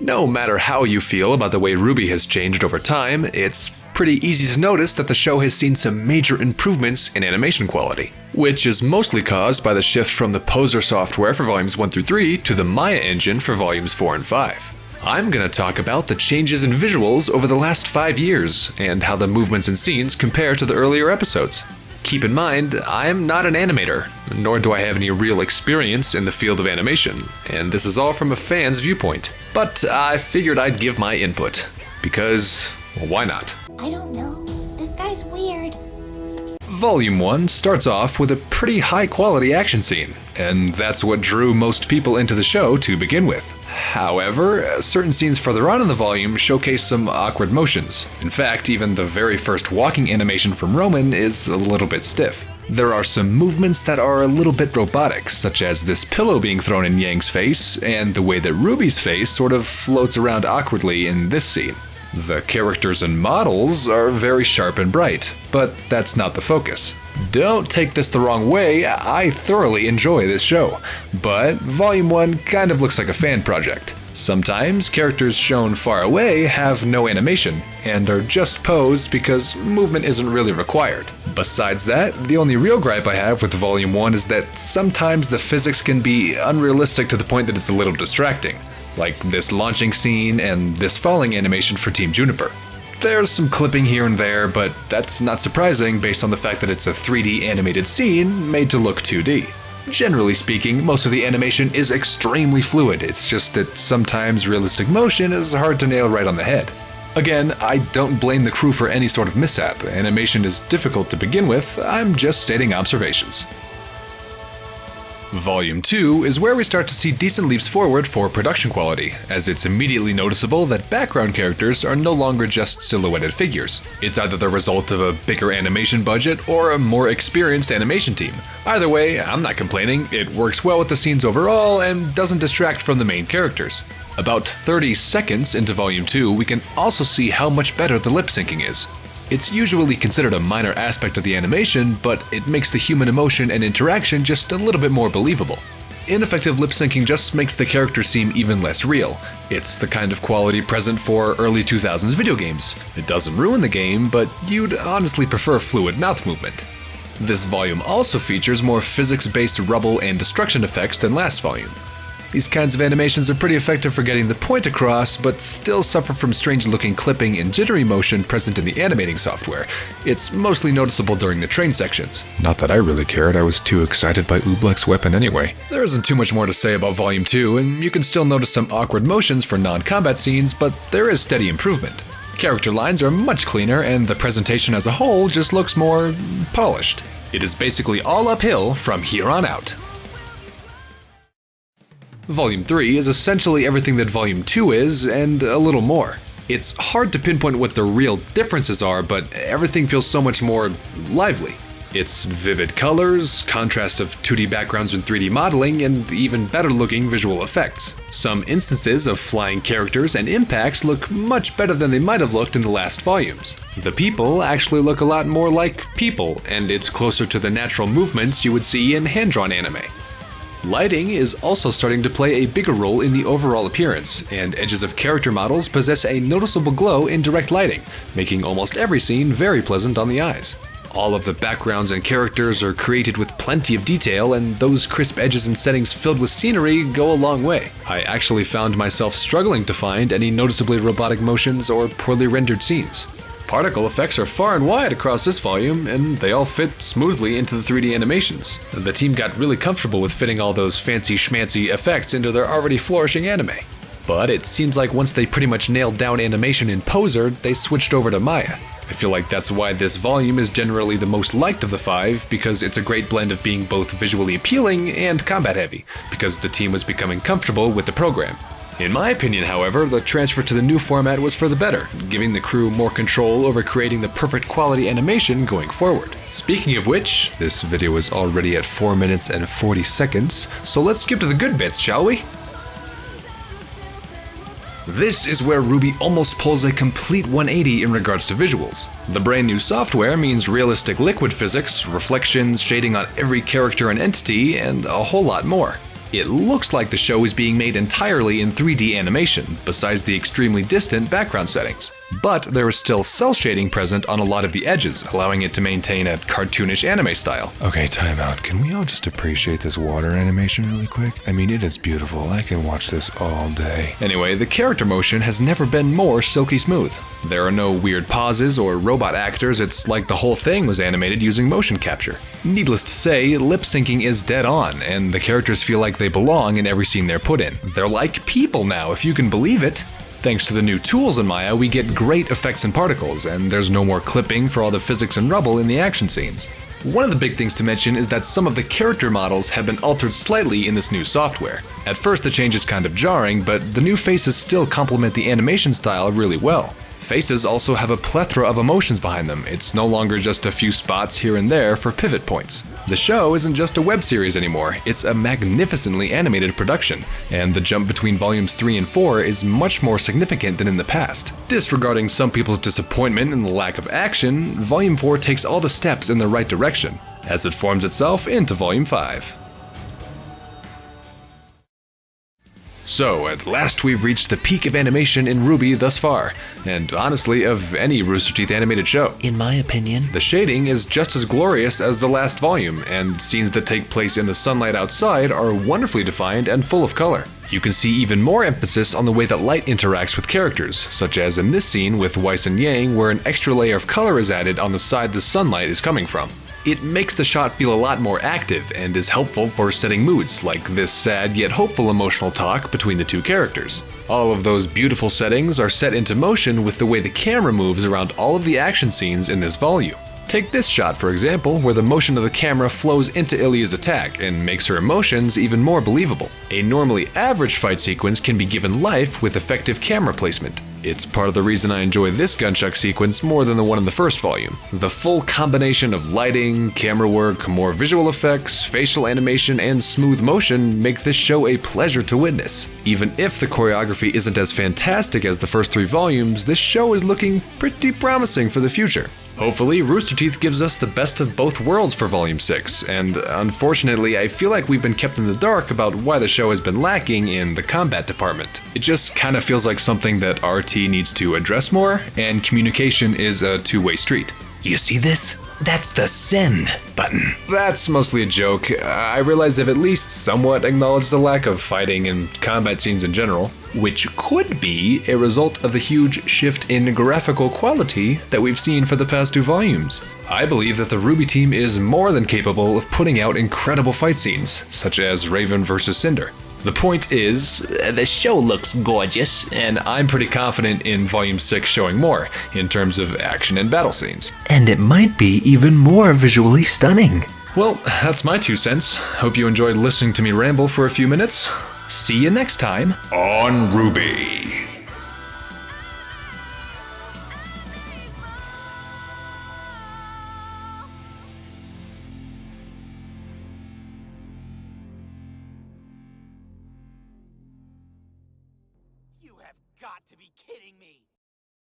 No matter how you feel about the way RWBY has changed over time, it's pretty easy to notice that the show has seen some major improvements in animation quality, which is mostly caused by the shift from the Poser software for volumes 1 through 3 to the Maya engine for volumes 4 and 5. I'm gonna talk about the changes in visuals over the last 5 years, and how the movements and scenes compare to the earlier episodes. Keep in mind, I'm not an animator, nor do I have any real experience in the field of animation, and this is all from a fan's viewpoint. But I figured I'd give my input, because, well, why not? I don't know. This guy's weird. Volume 1 starts off with a pretty high-quality action scene, and that's what drew most people into the show to begin with. However, certain scenes further on in the volume showcase some awkward motions. In fact, even the very first walking animation from Roman is a little bit stiff. There are some movements that are a little bit robotic, such as this pillow being thrown in Yang's face, and the way that RWBY's face sort of floats around awkwardly in this scene. The characters and models are very sharp and bright, but that's not the focus. Don't take this the wrong way, I thoroughly enjoy this show, but Volume 1 kind of looks like a fan project. Sometimes characters shown far away have no animation, and are just posed because movement isn't really required. Besides that, the only real gripe I have with Volume 1 is that sometimes the physics can be unrealistic to the point that it's a little distracting, like this launching scene and this falling animation for Team Juniper. There's some clipping here and there, but that's not surprising based on the fact that it's a 3D animated scene made to look 2D. Generally speaking, most of the animation is extremely fluid, it's just that sometimes realistic motion is hard to nail right on the head. Again, I don't blame the crew for any sort of mishap. Animation is difficult to begin with, I'm just stating observations. Volume 2 is where we start to see decent leaps forward for production quality, as it's immediately noticeable that background characters are no longer just silhouetted figures. It's either the result of a bigger animation budget or a more experienced animation team. Either way, I'm not complaining, it works well with the scenes overall and doesn't distract from the main characters. About 30 seconds into Volume 2, we can also see how much better the lip syncing is. It's usually considered a minor aspect of the animation, but it makes the human emotion and interaction just a little bit more believable. Ineffective lip syncing just makes the characters seem even less real. It's the kind of quality present for early 2000s video games. It doesn't ruin the game, but you'd honestly prefer fluid mouth movement. This volume also features more physics-based rubble and destruction effects than last volume. These kinds of animations are pretty effective for getting the point across, but still suffer from strange-looking clipping and jittery motion present in the animating software. It's mostly noticeable during the train sections. Not that I really cared, I was too excited by Oobleck's weapon anyway. There isn't too much more to say about Volume 2, and you can still notice some awkward motions for non-combat scenes, but there is steady improvement. Character lines are much cleaner, and the presentation as a whole just looks more polished. It is basically all uphill from here on out. Volume 3 is essentially everything that Volume 2 is, and a little more. It's hard to pinpoint what the real differences are, but everything feels so much more lively. It's vivid colors, contrast of 2D backgrounds and 3D modeling, and even better looking visual effects. Some instances of flying characters and impacts look much better than they might have looked in the last volumes. The people actually look a lot more like people, and it's closer to the natural movements you would see in hand-drawn anime. Lighting is also starting to play a bigger role in the overall appearance, and edges of character models possess a noticeable glow in direct lighting, making almost every scene very pleasant on the eyes. All of the backgrounds and characters are created with plenty of detail, and those crisp edges and settings filled with scenery go a long way. I actually found myself struggling to find any noticeably robotic motions or poorly rendered scenes. Particle effects are far and wide across this volume, and they all fit smoothly into the 3D animations. The team got really comfortable with fitting all those fancy schmancy effects into their already flourishing anime. But it seems like once they pretty much nailed down animation in Poser, they switched over to Maya. I feel like that's why this volume is generally the most liked of the 5, because it's a great blend of being both visually appealing and combat heavy, because the team was becoming comfortable with the program. In my opinion, however, the transfer to the new format was for the better, giving the crew more control over creating the perfect quality animation going forward. Speaking of which, this video is already at 4 minutes and 40 seconds, so let's skip to the good bits, shall we? This is where RWBY almost pulls a complete 180 in regards to visuals. The brand new software means realistic liquid physics, reflections, shading on every character and entity, and a whole lot more. It looks like the show is being made entirely in 3D animation, besides the extremely distant background settings. But there is still cell shading present on a lot of the edges, allowing it to maintain a cartoonish anime style. Okay, time out. Can we all just appreciate this water animation really quick? I mean, it is beautiful. I can watch this all day. Anyway, the character motion has never been more silky smooth. There are no weird pauses or robot actors, it's like the whole thing was animated using motion capture. Needless to say, lip syncing is dead on, and the characters feel like they belong in every scene they're put in. They're like people now, if you can believe it. Thanks to the new tools in Maya, we get great effects and particles, and there's no more clipping for all the physics and rubble in the action scenes. One of the big things to mention is that some of the character models have been altered slightly in this new software. At first the change is kind of jarring, but the new faces still complement the animation style really well. Faces also have a plethora of emotions behind them. It's no longer just a few spots here and there for pivot points. The show isn't just a web series anymore, it's a magnificently animated production, and the jump between volumes 3 and 4 is much more significant than in the past. Disregarding some people's disappointment in the lack of action, Volume 4 takes all the steps in the right direction, as it forms itself into Volume 5. So, at last we've reached the peak of animation in RWBY thus far, and honestly, of any Rooster Teeth animated show. In my opinion. The shading is just as glorious as the last volume, and scenes that take place in the sunlight outside are wonderfully defined and full of color. You can see even more emphasis on the way that light interacts with characters, such as in this scene with Weiss and Yang, where an extra layer of color is added on the side the sunlight is coming from. It makes the shot feel a lot more active and is helpful for setting moods, like this sad yet hopeful emotional talk between the two characters. All of those beautiful settings are set into motion with the way the camera moves around all of the action scenes in this volume. Take this shot, for example, where the motion of the camera flows into Ilya's attack and makes her emotions even more believable. A normally average fight sequence can be given life with effective camera placement. It's part of the reason I enjoy this gunchuck sequence more than the one in the first volume. The full combination of lighting, camera work, more visual effects, facial animation, and smooth motion make this show a pleasure to witness. Even if the choreography isn't as fantastic as the first 3 volumes, this show is looking pretty promising for the future. Hopefully, Rooster Teeth gives us the best of both worlds for Volume 6, and unfortunately I feel like we've been kept in the dark about why the show has been lacking in the combat department. It just kinda feels like something that RT needs to address more, and communication is a two-way street. You see this? That's the send button. That's mostly a joke. I realize they've at least somewhat acknowledged the lack of fighting and combat scenes in general, which could be a result of the huge shift in graphical quality that we've seen for the past 2 volumes. I believe that the RWBY team is more than capable of putting out incredible fight scenes, such as Raven vs. Cinder. The point is, the show looks gorgeous, and I'm pretty confident in Volume 6 showing more, in terms of action and battle scenes. And it might be even more visually stunning. Well, that's my 2 cents. Hope you enjoyed listening to me ramble for a few minutes. See you next time on RWBY. You have got to be kidding me!